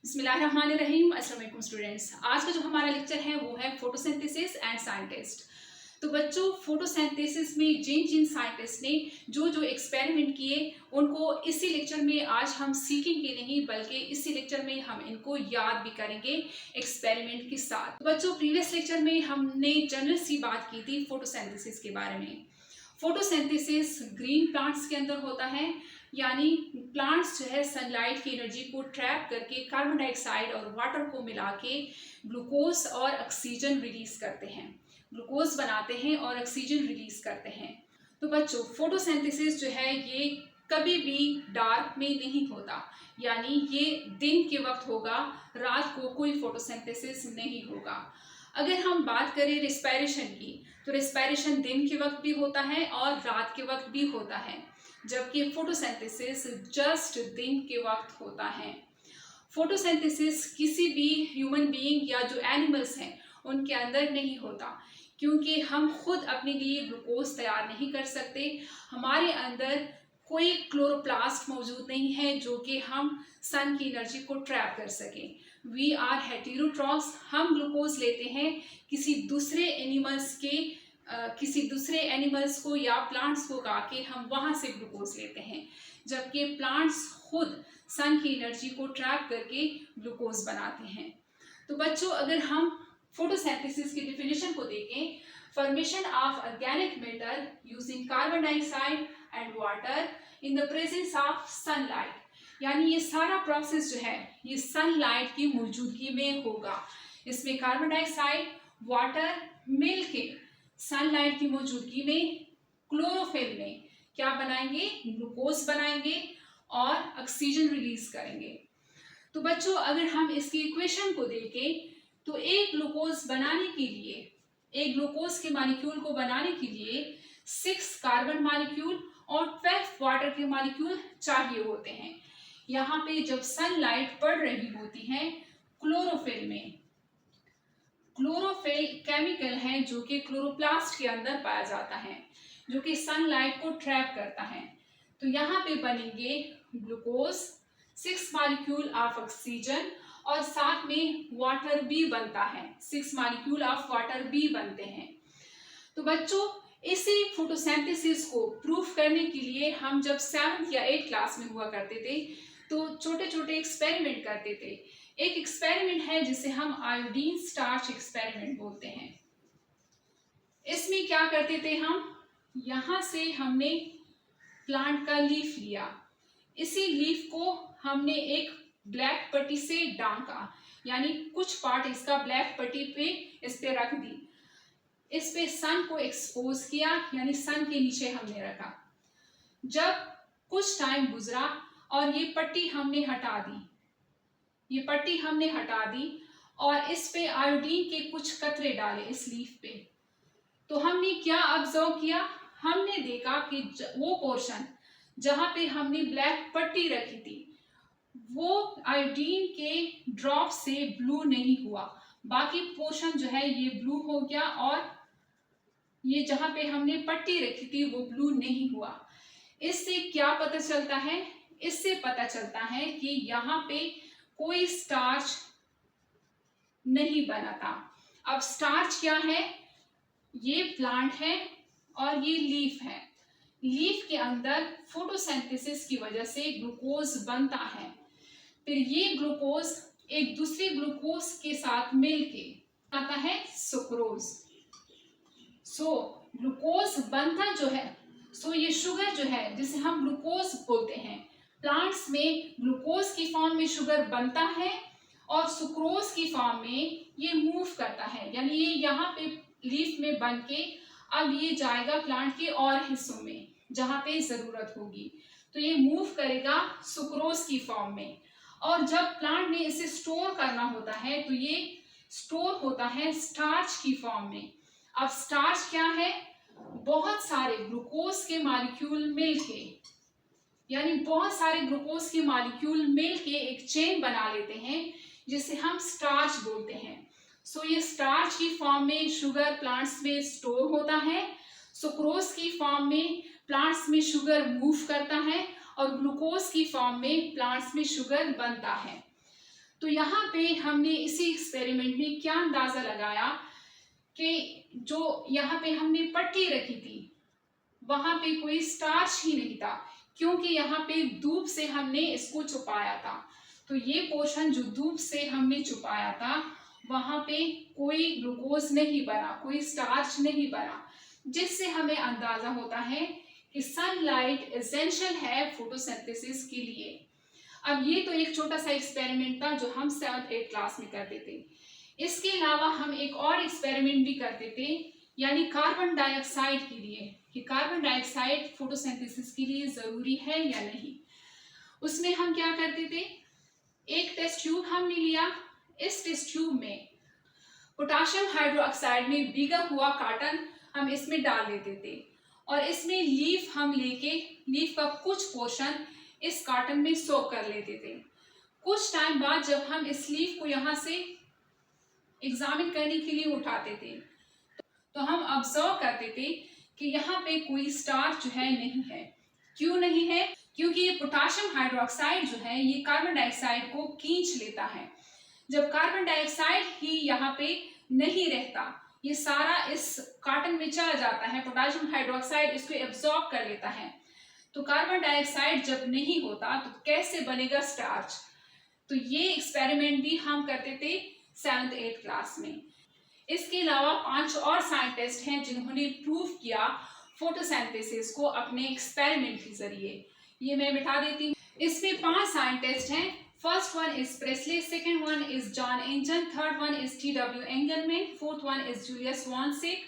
बिस्मिल्लाहिर्रहमानिर्रहीम। अस्सलाम वालेकुम स्टूडेंट्स। आज का जो हमारा लेक्चर है वो है फोटोसिंथेसिस एंड साइंटिस्ट। तो बच्चों, फोटोसिंथेसिस में जिन जिन साइंटिस्ट ने जो जो एक्सपेरिमेंट किए उनको इसी लेक्चर में आज हम सीखेंगे नहीं, बल्कि इसी लेक्चर में हम इनको याद भी करेंगे एक्सपेरिमेंट के साथ। तो बच्चों, प्रीवियस लेक्चर में हमने जनरल सी बात की थी फोटोसिंथेसिस के बारे में। फोटोसिंथेसिस ग्रीन प्लांट्स के अंदर होता है, यानी प्लांट्स जो है सनलाइट की एनर्जी को ट्रैप करके कार्बन डाइऑक्साइड और वाटर को मिला के ग्लूकोज और ऑक्सीजन रिलीज करते हैं, ग्लूकोज बनाते हैं और ऑक्सीजन रिलीज करते हैं। तो बच्चों, फोटोसिंथेसिस जो है ये कभी भी डार्क में नहीं होता, यानी ये दिन के वक्त होगा, रात को कोई फोटोसिंथेसिस नहीं होगा। अगर हम बात करें रिस्पायरेशन की, तो रिस्पायरेशन दिन के वक्त भी होता है और रात के वक्त भी होता है, जबकि फोटोसिंथेसिस जस्ट दिन के वक्त होता है। फोटोसिंथेसिस किसी भी ह्यूमन बीइंग या जो एनिमल्स हैं उनके अंदर नहीं होता, क्योंकि हम खुद अपने लिए ग्लूकोज तैयार नहीं कर सकते। हमारे अंदर कोई क्लोरोप्लास्ट मौजूद नहीं है जो कि हम सन की एनर्जी को ट्रैप कर सकें। We are heterotrophs. हम ग्लूकोज लेते हैं किसी दूसरे एनिमल्स को या प्लांट्स को खा के हम वहाँ से ग्लूकोज लेते हैं, जबकि प्लांट्स खुद सन की एनर्जी को ट्रैप करके ग्लूकोज बनाते हैं। तो बच्चों, अगर हम फोटोसिंथेसिस की डेफिनेशन को देखें, formation of organic matter using carbon dioxide and water in the presence of sunlight, यानी ये सारा प्रोसेस जो है ये सनलाइट की मौजूदगी में होगा। इसमें कार्बन डाइऑक्साइड, वाटर मिल के सनलाइट की मौजूदगी में क्लोरोफिल में क्या बनाएंगे, ग्लूकोज बनाएंगे और ऑक्सीजन रिलीज करेंगे। तो बच्चों, अगर हम इसकी इक्वेशन को देखें तो एक ग्लूकोज के मॉलिक्यूल को बनाने के लिए 6 कार्बन मॉलिक्यूल और 12 वाटर के मॉलिक्यूल चाहिए होते हैं। यहाँ पे जब सनलाइट पड़ रही होती है क्लोरोफिल केमिकल है जो कि क्लोरोप्लास्ट के अंदर पाया जाता है, जो कि सनलाइट को ट्रैप करता है। तो यहाँ पे बनेंगे ग्लूकोज, 6 मॉलिक्यूल ऑफ ऑक्सीजन और साथ में वाटर भी बनता है, 6 मॉलिक्यूल ऑफ वाटर भी बनते हैं। तो बच्चों, इसी फोटोसिंथेसिस को प्रूफ करने के लिए हम जब 7th या 8th क्लास में हुआ करते थे तो छोटे छोटे एक्सपेरिमेंट करते थे। एक एक्सपेरिमेंट है जिसे हम आयोडीन स्टार्च एक्सपेरिमेंट बोलते हैं। इसमें क्या करते थे हम, यहाँ से हमने प्लांट का लीफ लिया, इसी लीफ को हमने एक ब्लैक पट्टी से ढांका, यानी कुछ पार्ट इसका ब्लैक पट्टी पे इस पे रख दी, इस पे सन को एक्सपोज किया, यानी सन के नीचे हमने रखा। जब कुछ टाइम गुजरा और ये पट्टी हमने हटा दी और इस पे आयोडीन के कुछ कतरे डाले इस लीफ पे, तो हमने क्या ऑब्जर्व किया, हमने देखा कि वो पोर्शन जहां पे हमने ब्लैक पट्टी रखी थी वो आयोडीन के ड्रॉप से ब्लू नहीं हुआ, बाकी पोर्शन जो है ये ब्लू हो गया और ये जहां पे हमने पट्टी रखी थी वो ब्लू नहीं हुआ। इससे क्या पता चलता है, इससे पता चलता है कि यहाँ पे कोई स्टार्च नहीं बना था। अब स्टार्च क्या है, ये प्लांट है और ये लीफ है। लीफ के अंदर फोटोसिंथेसिस की वजह से ग्लूकोज बनता है, फिर ये ग्लूकोज एक दूसरे ग्लूकोज के साथ मिलके आता है सुक्रोज। ग्लूकोज बनता जो है, ये शुगर जो है जिसे हम ग्लूकोज बोलते हैं, प्लांट्स में ग्लूकोज की फॉर्म में शुगर बनता है और सुक्रोज की फॉर्म में ये मूव करता है, यानी ये यहाँ पे लीफ में बन के अब ये जाएगा प्लांट के और हिस्सों में जहाँ पे ज़रूरत होगी, तो ये मूव करेगा सुक्रोज की फॉर्म में। और जब प्लांट ने इसे स्टोर करना होता है तो ये स्टोर होता है स्टार्च की फॉर्म में। अब स्टार्च क्या है, बहुत सारे ग्लूकोज के मॉलिक्यूल मिलके, यानी बहुत सारे ग्लूकोज के मॉलिक्यूल मिलके एक चेन बना लेते हैं जिसे हम स्टार्च बोलते हैं। ये स्टार्च की फॉर्म में शुगर प्लांट्स में स्टोर होता है, सुक्रोज की फॉर्म में प्लांट्स में शुगर मूव करता है और ग्लूकोज की फॉर्म में प्लांट्स में शुगर बनता है। तो यहाँ पे हमने इसी एक्सपेरिमेंट में क्या अंदाजा लगाया कि जो यहाँ पे हमने पट्टी रखी थी वहां पे कोई स्टार्च ही नहीं था, क्योंकि यहाँ पे धूप से हमने इसको छुपाया था। तो ये पोर्शन जो धूप से हमने छुपाया था वहां पे कोई ग्लूकोज नहीं बना, कोई स्टार्च नहीं बना, जिससे हमें अंदाजा होता है कि सनलाइट एसेंशियल है फोटोसिंथेसिस के लिए। अब ये तो एक छोटा सा एक्सपेरिमेंट था जो हम 7th 8th क्लास में करते थे। इसके अलावा हम एक और एक्सपेरिमेंट भी करते थे, यानी कार्बन डाइऑक्साइड के लिए, कि कार्बन डाइऑक्साइड फोटोसिंथेसिस के लिए जरूरी है या नहीं। उसमें हम क्या करते थे, एक टेस्ट ट्यूब हमने लिया, इस टेस्ट ट्यूब में पोटाशियम हाइड्रोक्साइड में भीगा हुआ कॉटन हम इसमें डाल देते थे और इसमें लीफ हम लेके लीफ का कुछ पोर्शन इस कॉटन में सोक कर लेते थे। कुछ टाइम बाद जब हम इस लीफ को यहाँ से एग्जामिन करने के लिए उठाते थे तो हम ऑब्जर्व करते थे कि यहाँ पे कोई स्टार्च जो है नहीं है। क्यों नहीं है? क्योंकि ये पोटाशियम हाइड्रोक्साइड जो है ये कार्बन डाइऑक्साइड को खींच लेता है। जब कार्बन डाइऑक्साइड ही यहाँ पे नहीं रहता, ये सारा इस कॉटन में चला जाता है, पोटाशियम हाइड्रोक्साइड इसको एब्जॉर्ब कर लेता है। तो कार्बन डाइऑक्साइड जब नहीं होता तो कैसे बनेगा स्टार्च? तो ये एक्सपेरिमेंट भी हम करते थे 7th 8th क्लास में। इसके अलावा 5 और साइंटिस्ट हैं जिन्होंने प्रूव किया फोटोसिंथेसिस को अपने एक्सपेरिमेंट के जरिए। ये मैं बिठा देती हूँ। इसमें 5 साइंटिस्ट हैं। First one is Priestley, second one is Jan Ingenhousz, third one is T.W. Engelmann, fourth one is Julius von Sachs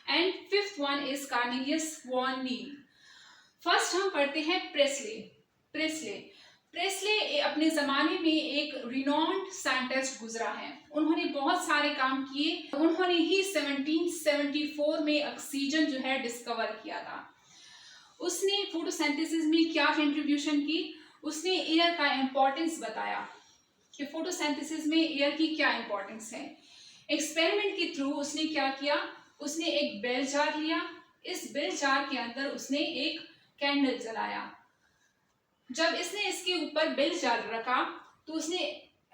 and fifth one is Cornelius van Niel. First हम पढ़ते हैं प्रेस्ले अपने जमाने में एक रिनॉन्ड साइंटिस्ट गुजरा है। उन्होंने बहुत सारे काम किए। उन्होंने ही 1774 में ऑक्सीजन जो है डिस्कवर किया था। उसने फोटोसिंथेसिस में क्या कंट्रीब्यूशन की? उसने एयर का इंपॉर्टेंस बताया कि फोटोसिंथेसिस में एयर की क्या इंपॉर्टेंस है। एक्सपेरिमेंट के थ्रू उसने क्या किया, उसने एक बेल जार लिया, इस बेल जार के अंदर उसने एक कैंडल जलाया। जब इसने इसके ऊपर बेल जार रखा तो उसने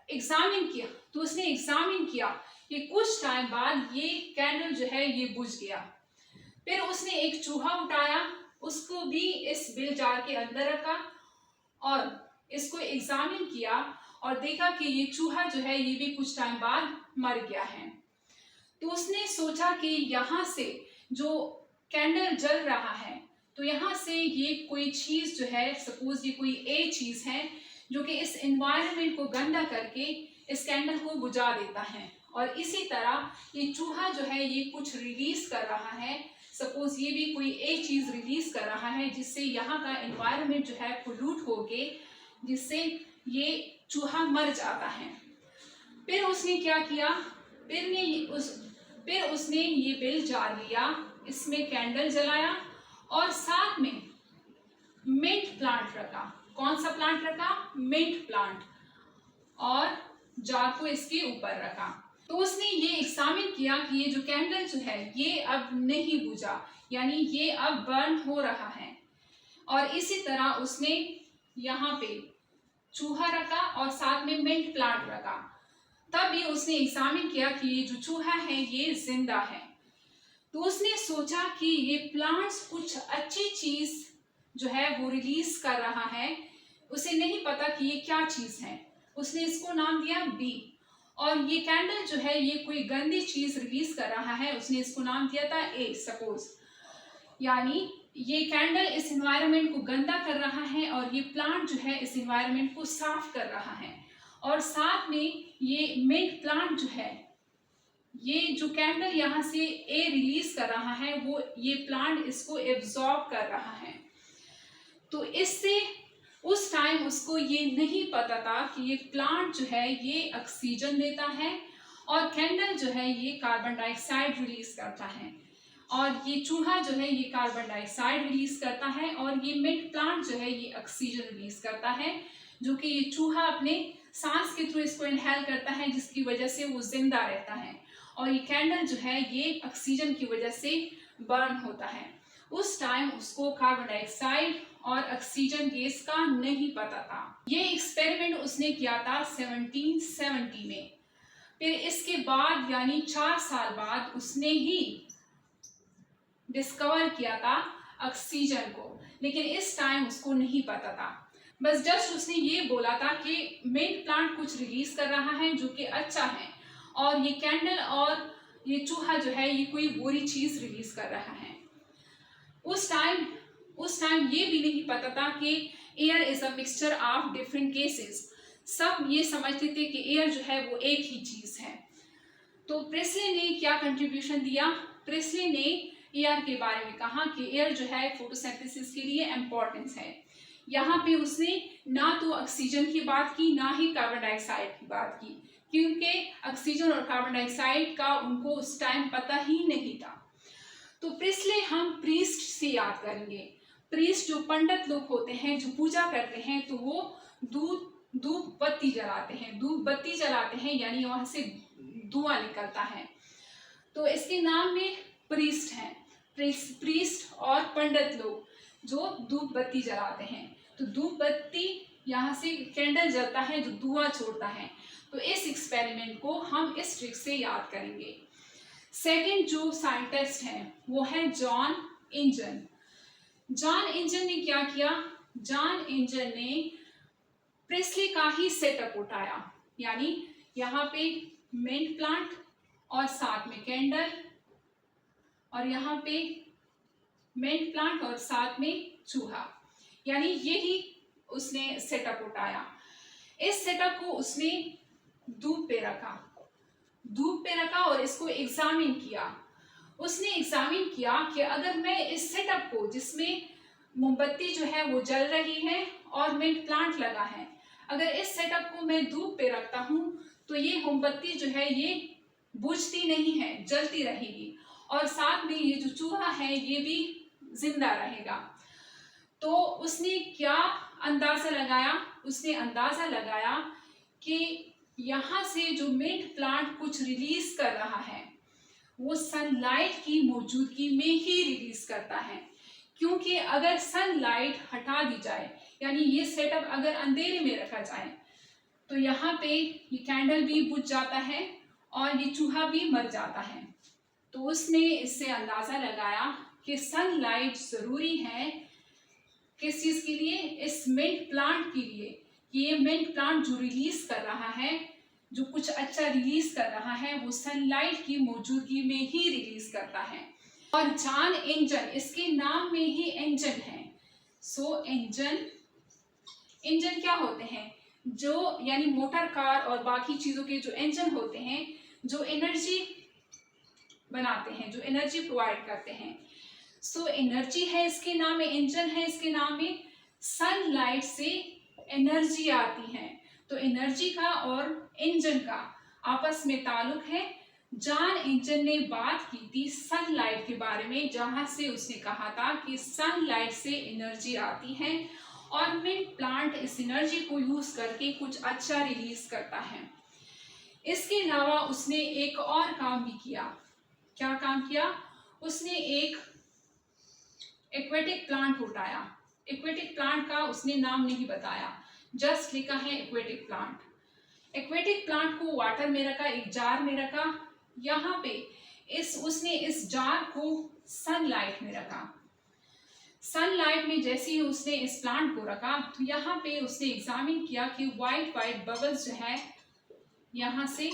एग्जामिन किया कि कुछ टाइम बाद ये कैंडल जो है ये बुझ गया। फिर उसने एक चूहा उठाया, उसको भी इस बेल जार के अंदर रखा और इसको एग्जामिन किया और देखा कि ये चूहा जो है ये भी कुछ टाइम बाद मर गया है। तो उसने सोचा कि यहाँ से जो कैंडल जल रहा है तो यहाँ से ये कोई चीज जो है, सपोज ये कोई चीज है जो कि इस एनवायरनमेंट को गंदा करके इस कैंडल को बुझा देता है। और इसी तरह ये चूहा जो है ये कुछ रिलीज कर रहा है, सपोज ये भी कोई चीज रिलीज कर रहा है जिससे यहाँ का एनवायरनमेंट जो है पोल्यूट हो गए, जिससे ये चूहा मर जाता है। फिर उसने क्या किया, फिर उसने ये बेल जार लिया, इसमें कैंडल जलाया और साथ में मिंट प्लांट रखा। कौन सा प्लांट रखा? Mint plant. और जार को इसके ऊपर रखा। तो उसने ये एग्जामिन किया कि ये जो कैंडल जो है ये अब नहीं बुझा, यानी ये अब बर्न हो रहा है। और इसी तरह उसने यहाँ पे चूहा रखा और साथ में मिंट प्लांट रखा। तब भी उसने एग्जामिन किया कि ये जो चूहा है ये जिंदा है। तो उसने सोचा कि ये प्लांट्स कुछ अच्छी चीज जो है वो रिलीज कर रहा है। उसे नहीं पता कि ये क्या चीज है। उसने इसको नाम दिया बी। और ये कैंडल जो है ये कोई गंदी चीज रिलीज कर रहा है, उसने इसको नाम दिया था ए, सपोज। यानी ये कैंडल इस एनवायरनमेंट को गंदा कर रहा है और ये प्लांट जो है इस एनवायरनमेंट को साफ कर रहा है। और साथ में ये मिंट प्लांट जो है, ये जो कैंडल यहाँ से ए रिलीज कर रहा है वो ये प्लांट इसको एब्जॉर्ब कर रहा है। तो इससे उस टाइम उसको ये नहीं पता था कि ये प्लांट जो है ये ऑक्सीजन देता है और कैंडल जो है ये कार्बन डाइऑक्साइड रिलीज करता है। और ये चूहा जो है ये कार्बन डाइऑक्साइड रिलीज करता है और ये मिंट प्लांट जो है ये ऑक्सीजन रिलीज करता है, जो कि ये चूहा अपने सांस के थ्रू इसको इनहेल करता है, जिसकी वजह से वो जिंदा रहता है। और ये कैंडल जो है ये ऑक्सीजन की वजह से बर्न होता है। उस टाइम उसको कार्बन डाइऑक्साइड और ऑक्सीजन गैस का नहीं पता था। ये एक्सपेरिमेंट उसने किया था 1770 में। फिर इसके बाद यानी 4 साल बाद उसने ही डिस्कवर किया था ऑक्सीजन को, लेकिन इस टाइम उसको नहीं पता था। बस जस्ट उसने ये बोला था कि मिंट प्लांट कुछ रिलीज कर रहा है जो कि अच्छा है, और ये कैंडल और ये चूहा जो है ये कोई बुरी चीज रिलीज कर रहा है। उस टाइम ये भी नहीं पता था कि air is a mixture of different gases. सब ये समझते थे कि एयर जो है वो एक ही चीज है। तो प्रेस्ले ने क्या कंट्रीब्यूशन दिया? प्रेस्ले ने एयर के बारे में कहा कि एयर जो है फोटोसिंथेसिस के लिए इम्पोर्टेंस है। यहाँ पे उसने ना तो ऑक्सीजन की बात की, ना ही कार्बन डाइऑक्साइड की बात की, क्योंकि ऑक्सीजन और कार्बन डाइऑक्साइड का उनको उस टाइम पता ही नहीं था। तो प्रेस्ले हम प्रीस्ट से याद करेंगे। प्रीस्ट जो पंडित लोग होते हैं, जो पूजा करते हैं, तो वो धूप बत्ती जलाते हैं। धूप बत्ती जलाते हैं यानी वहां से धुआं निकलता है, तो इसके नाम में प्रीस्ट हैं। प्रीस्ट और पंडित लोग जो धूप बत्ती जलाते हैं, तो धूप बत्ती यहाँ से कैंडल जलता है जो धुआं छोड़ता है। तो इस एक्सपेरिमेंट को हम इस ट्रिक से याद करेंगे। सेकंड जो साइंटिस्ट है वो है जॉन इंजन। जॉन इंजन ने क्या किया? जॉन इंजन ने प्रेस्ले का ही सेटअप उठाया, यानी यहाँ पे मिंट प्लांट और साथ में कैंडल, और यहाँ पे मिंट प्लांट और साथ में चूहा, यानी यही उसने सेटअप उठाया। इस सेटअप को उसने धूप पे रखा और इसको एग्जामिन किया। उसने एग्जामिन किया कि अगर मैं इस सेटअप को, जिसमें मोमबत्ती जो है वो जल रही है और मिंट प्लांट लगा है, अगर इस सेटअप को मैं धूप पे रखता हूँ तो ये मोमबत्ती जो है ये बुझती नहीं है, जलती रहेगी, और साथ में ये जो चूहा है ये भी जिंदा रहेगा। तो उसने क्या अंदाजा लगाया? उसने अंदाजा लगाया कि यहाँ से जो मिंट प्लांट कुछ रिलीज कर रहा है वो सनलाइट की मौजूदगी में ही रिलीज करता है, क्योंकि अगर सनलाइट हटा दी जाए, यानी ये सेटअप अगर अंधेरे में रखा जाए, तो यहाँ पे ये कैंडल भी बुझ जाता है और ये चूहा भी मर जाता है। तो उसने इससे अंदाजा लगाया कि सनलाइट जरूरी है किस चीज के लिए? इस मिंट प्लांट के लिए, कि ये मिंट प्लांट जो रिलीज कर रहा है, जो कुछ अच्छा रिलीज कर रहा है, वो सनलाइट की मौजूदगी में ही रिलीज करता है। और जॉन इंजन, इसके नाम में ही इंजन है। सो इंजन क्या होते हैं? जो यानी मोटर कार और बाकी चीजों के जो इंजन होते हैं, जो एनर्जी बनाते हैं, जो एनर्जी प्रोवाइड करते हैं। सो एनर्जी है इसके नाम में, इंजन है इसके नाम में। सनलाइट से एनर्जी आती है, तो एनर्जी का और इंजन का आपस में ताल्लुक है। जॉन इंजन ने बात की थी सनलाइट के बारे में, जहां से उसने कहा था कि सनलाइट से एनर्जी आती है और मिंट प्लांट इस एनर्जी को यूज करके कुछ अच्छा रिलीज करता है। इसके अलावा उसने एक और काम भी किया। क्या काम किया? उसने एक एक्वेटिक प्लांट उठाया। एक्वेटिक प्लांट का उसने नाम नहीं बताया, जस्ट लिखा है एक्वेटिक प्लांट। एक्वेटिक प्लांट को वाटर में रखा, एक जार में रखा। यहाँ पे उसने इस जार को सनलाइट में रखा। सनलाइट में जैसे ही उसने इस प्लांट को रखा, तो यहाँ पे उसने एग्जामिन किया कि वाइट बबल्स जो है यहाँ से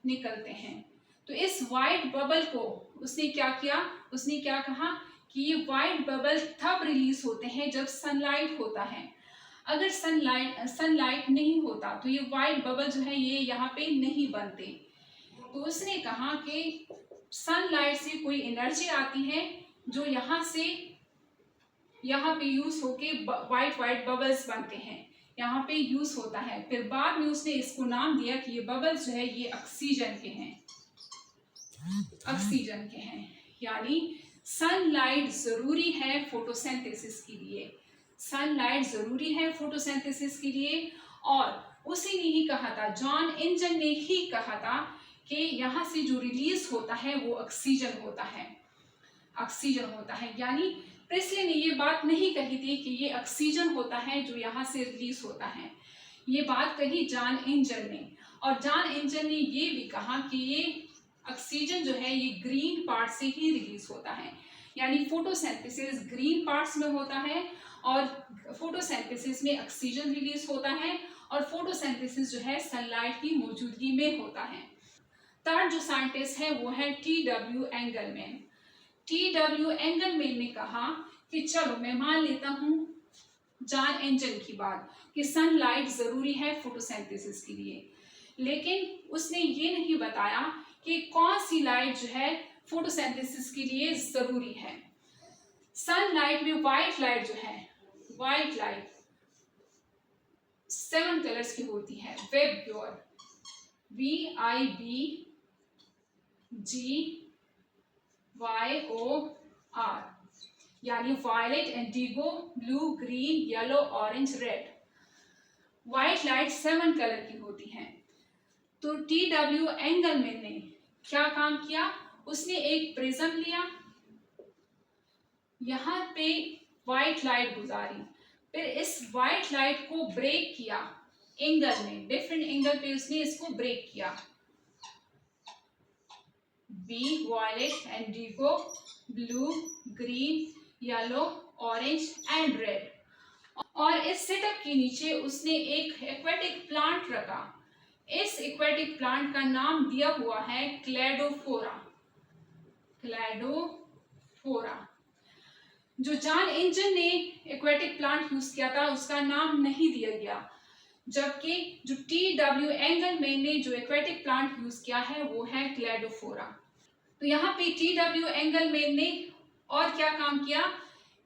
निकलते हैं। तो इस वाइट बबल को उसने क्या किया? उसने क्या कहा कि ये वाइट बबल तब रिलीज होते हैं जब सनलाइट होता है। अगर सनलाइट नहीं होता तो ये वाइट बबल जो है ये यहाँ पे नहीं बनते। तो उसने कहा कि सनलाइट से कोई एनर्जी आती है जो यहाँ से यहाँ पे यूज होके वाइट बबल्स बनते हैं, यहाँ पे यूज होता है। फिर बाद में उसने इसको नाम दिया कि ये बबल्स जो है ये ऑक्सीजन के हैं। यानी सनलाइट जरूरी है फोटोसिंथेसिस के लिए। सनलाइट जरूरी है फोटोसिंथेसिस के लिए। और उसी ने ही कहा था, जॉन इंजन ने ही कहा था कि यहाँ से जो रिलीज होता है वो ऑक्सीजन होता है। यानी प्रेस्ले ने ये बात नहीं कही थी कि ये ऑक्सीजन होता है जो यहाँ से रिलीज होता है, ये बात कही जॉन एंजल ने। और जॉन एंजल ने ये भी कहा कि ये ऑक्सीजन जो है ये ग्रीन पार्ट से ही रिलीज होता है, यानी फोटोसिंथेसिस ग्रीन पार्ट्स में होता है और फोटोसिंथेसिस में ऑक्सीजन रिलीज होता है और फोटोसिंथेसिस जो है सनलाइट की मौजूदगी में होता है। थर्ड जो साइंटिस्ट है वो है टी.डब्ल्यू. एंगलमैन। टी.डब्ल्यू. एंगलमैन ने कहा कि चलो मैं मान लेता हूँ जॉन एंजल की बात कि सनलाइट जरूरी है फोटोसिंथेसिस के लिए, लेकिन उसने ये नहीं बताया कि कौन सी लाइट जो है फोटोसिंथेसिस के लिए जरूरी है। सनलाइट में व्हाइट लाइट जो है, व्हाइट लाइट 7 कलर्स की होती है, वेब ग्योर, VIBGYOR, यानी violet, indigo, blue, green, yellow, orange, red. White light 7 colour की होती है। तो टी.डब्ल्यू. एंगलमैन ने क्या काम किया, उसने एक प्रिज्म लिया, यहाँ पे व्हाइट लाइट गुजारी, फिर इस व्हाइट लाइट को ब्रेक किया एंगल में, डिफरेंट एंगल पे उसने इसको ब्रेक किया, बी violet, indigo, blue, green, yellow, orange and red. और इस सेटअप के नीचे उसने एक एक्वेटिक प्लांट रखा। इस एक्वेटिक प्लांट का नाम दिया हुआ है क्लेडोफोरा। क्लेडोफोरा। जो जॉन एंजल ने एक्वेटिक प्लांट यूज किया था उसका नाम नहीं दिया गया, जबकि जो टी.डब्ल्यू. एंगलमैन ने जो एक्वेटिक प्लांट यूज किया है वो है क्लेडोफोरा। तो यहाँ पे टी.डब्ल्यू. एंगलमैन ने और क्या काम किया,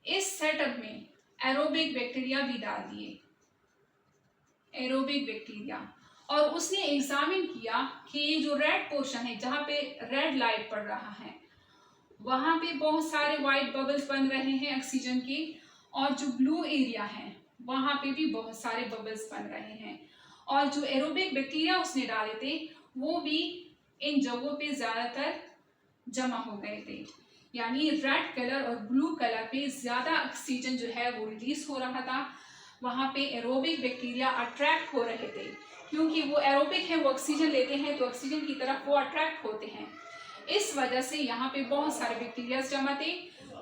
इस सेटअप में एरोबिक बैक्टीरिया भी डाल दिए, एरोबिक बैक्टीरिया। और उसने एग्जामिन किया कि ये जो रेड पोर्शन है जहाँ पे रेड लाइट पड़ रहा है वहां पे बहुत सारे व्हाइट बबल्स बन रहे हैं ऑक्सीजन के, और जो ब्लू एरिया है वहां पे भी बहुत सारे बबल्स बन रहे हैं, और जो एरोबिक बैक्टीरिया उसने डाले थे वो भी इन जगहों पे ज्यादातर जमा हो गए थे, यानी रेड कलर और ब्लू कलर पे ज्यादा ऑक्सीजन जो है वो रिलीज हो रहा था। वहां पे एरोबिक बैक्टीरिया अट्रैक्ट हो रहे थे, क्योंकि वो एरोबिक है, वो ऑक्सीजन लेते हैं तो ऑक्सीजन की तरफ वो अट्रैक्ट होते हैं। इस वजह से यहाँ पे बहुत सारे बैक्टीरिया जमा थे।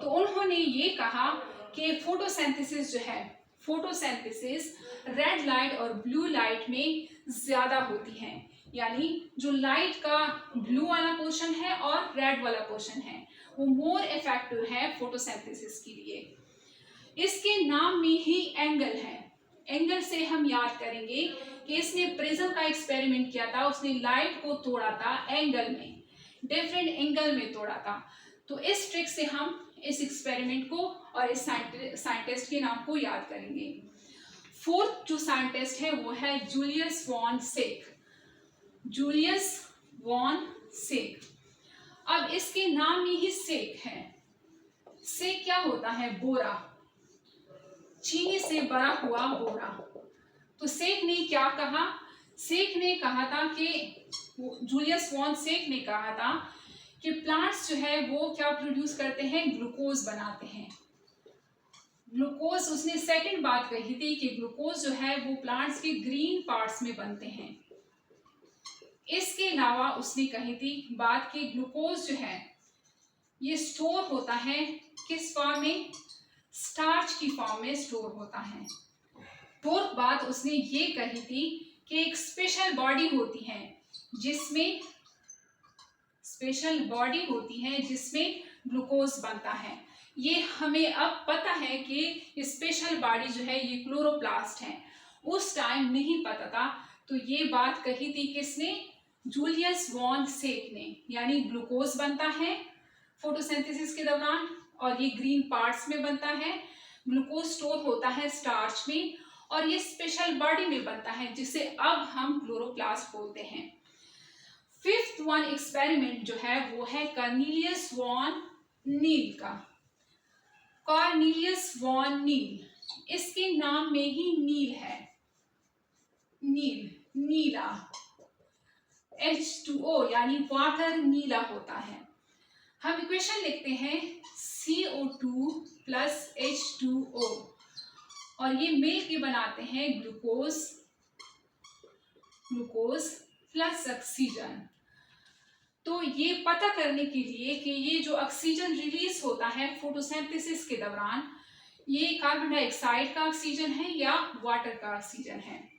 तो उन्होंने ये कहा कि फोटोसिंथेसिस जो है, फोटोसिंथेसिस रेड लाइट और ब्लू लाइट में ज्यादा होती है, यानी जो लाइट का ब्लू वाला पोर्शन है और रेड वाला पोर्शन है वो मोर इफेक्टिव है फोटोसिंथेसिस के लिए। इसके नाम में ही एंगल है, एंगल से हम याद करेंगे कि इसने प्रिज्म का एक्सपेरिमेंट किया था, उसने लाइट को तोड़ा था एंगल में, डिफरेंट एंगल में तोड़ा था। तो इस ट्रिक से हम इस एक्सपेरिमेंट को और इस साइंटिस्ट के नाम को याद करेंगे। फोर्थ जो साइंटिस्ट है वो है जूलियस वॉन सेक। जूलियस वॉन सेक। अब इसके नाम में ही सेक है। सेक क्या होता है, बोरा, चीनी से भरा हुआ बोरा। तो सेक ने क्या कहा, सेक ने कहा था कि जूलियस वॉन सेक ने कहा था कि प्लांट्स जो है वो क्या प्रोड्यूस करते हैं, ग्लूकोज बनाते हैं। ग्लूकोज, उसने सेकंड बात कही थी कि ग्लूकोज जो है वो प्लांट्स के ग्रीन पार्ट्स में बनते हैं। इसके अलावा उसने कही थी बात कि ग्लूकोज जो है ये स्टोर होता है किस फॉर्म में, स्टार्च की फॉर्म में स्टोर होता है। फोर्थ बात उसने ये कही थी कि एक स्पेशल बॉडी होती है जिसमें, स्पेशल बॉडी होती है जिसमें ग्लूकोज बनता है। ये हमें अब पता है कि स्पेशल बॉडी जो है ये क्लोरोप्लास्ट है, उस टाइम नहीं पता था। तो ये बात कही थी किसने, जूलियस वॉन सेक ने, यानी ग्लूकोज बनता है फोटोसिंथेसिस के दौरान और ये ग्रीन पार्ट्स में बनता है, ग्लूकोज स्टोर होता है स्टार्च में और ये स्पेशल बॉडी में बनता है जिसे अब हम क्लोरोप्लास्ट बोलते हैं। फिफ्थ वन एक्सपेरिमेंट जो है वो है कॉर्नेलियस वॉन नील का। कॉर्नेलियस वॉन नील, इसके नाम में ही नील है, नील, नीला, H2O यानी वाटर नीला होता है। हम इक्वेशन लिखते हैं CO2 प्लस H2O और ये मिल के बनाते हैं ग्लूकोज प्लस ऑक्सीजन। तो ये पता करने के लिए कि ये जो ऑक्सीजन रिलीज होता है फोटोसिंथेसिस के दौरान, ये कार्बन डाइऑक्साइड का ऑक्सीजन है या वाटर का ऑक्सीजन है।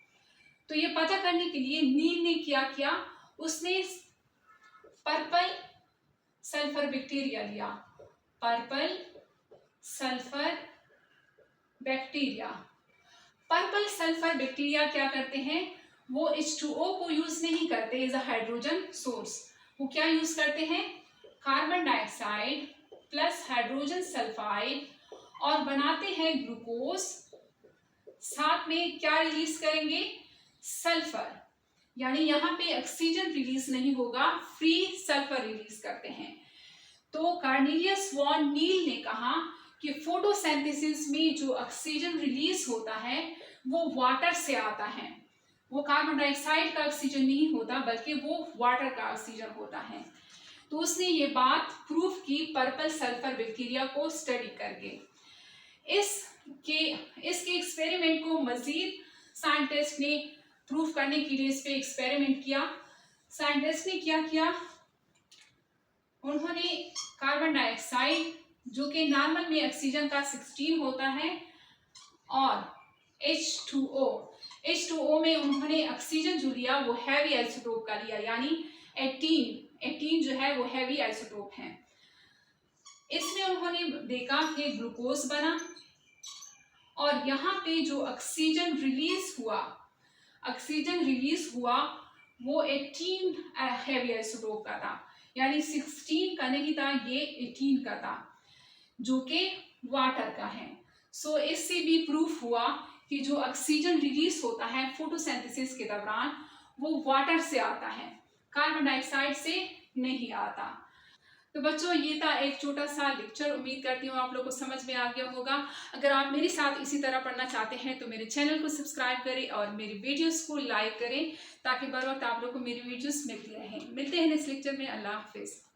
तो ये पता करने के लिए नील ने क्या किया, उसने पर्पल सल्फर बैक्टीरिया लिया। पर्पल सल्फर बैक्टीरिया क्या करते हैं, वो H2O को यूज नहीं करते एज अ हाइड्रोजन सोर्स। वो क्या यूज करते हैं, carbon dioxide plus hydrogen sulphide और बनाते हैं ग्लूकोज। साथ में क्या रिलीज करेंगे, सल्फर, यानी यहाँ पे ऑक्सीजन रिलीज नहीं होगा, फ्री सल्फर रिलीज करते हैं। तो कार्नेलियस वॉन नील ने कहा कि फोटोसिंथेसिस में जो ऑक्सीजन रिलीज होता है वो वाटर से आता है। वो कार्बन डाइऑक्साइड का ऑक्सीजन नहीं होता बल्कि वो वाटर का ऑक्सीजन होता है। तो उसने ये बात प्रूफ की पर्पल सल्फर बैक्टीरिया को स्टडी करके। इसके एक्सपेरिमेंट को मजीद साइंटिस्ट ने प्रूफ करने के लिए इस पे एक्सपेरिमेंट किया। साइंटिस्ट ने क्या किया, उन्होंने कार्बन डाइऑक्साइड जो कि नॉर्मल में ऑक्सीजन का 16 होता है और H2O में उन्होंने ऑक्सीजन जो लिया वो हैवी आइसोटोप का लिया, यानी 18 जो है वो हैवी आइसोटोप है। इसमें उन्होंने देखा कि ग्लूकोज बना और यहाँ पे जो ऑक्सीजन रिलीज हुआ वो 18 हैवी आइसोटोप का था, यानी 16 का नहीं था, ये 18 का था जो कि वाटर का है। सो इससे भी प्रूफ हुआ कि जो ऑक्सीजन रिलीज होता है फोटोसिंथेसिस के दौरान वो वाटर से आता है, कार्बन डाइऑक्साइड से नहीं आता। तो बच्चों ये था एक छोटा सा लेक्चर, उम्मीद करती हूँ आप लोगों को समझ में आ गया होगा। अगर आप मेरे साथ इसी तरह पढ़ना चाहते हैं तो मेरे चैनल को सब्सक्राइब करें और मेरी वीडियोस को लाइक करें ताकि बर वक्त आप लोग को मेरी वीडियोस मिलती रहें। मिलते हैं नेक्स्ट लेक्चर में। अल्लाह हाफिज़।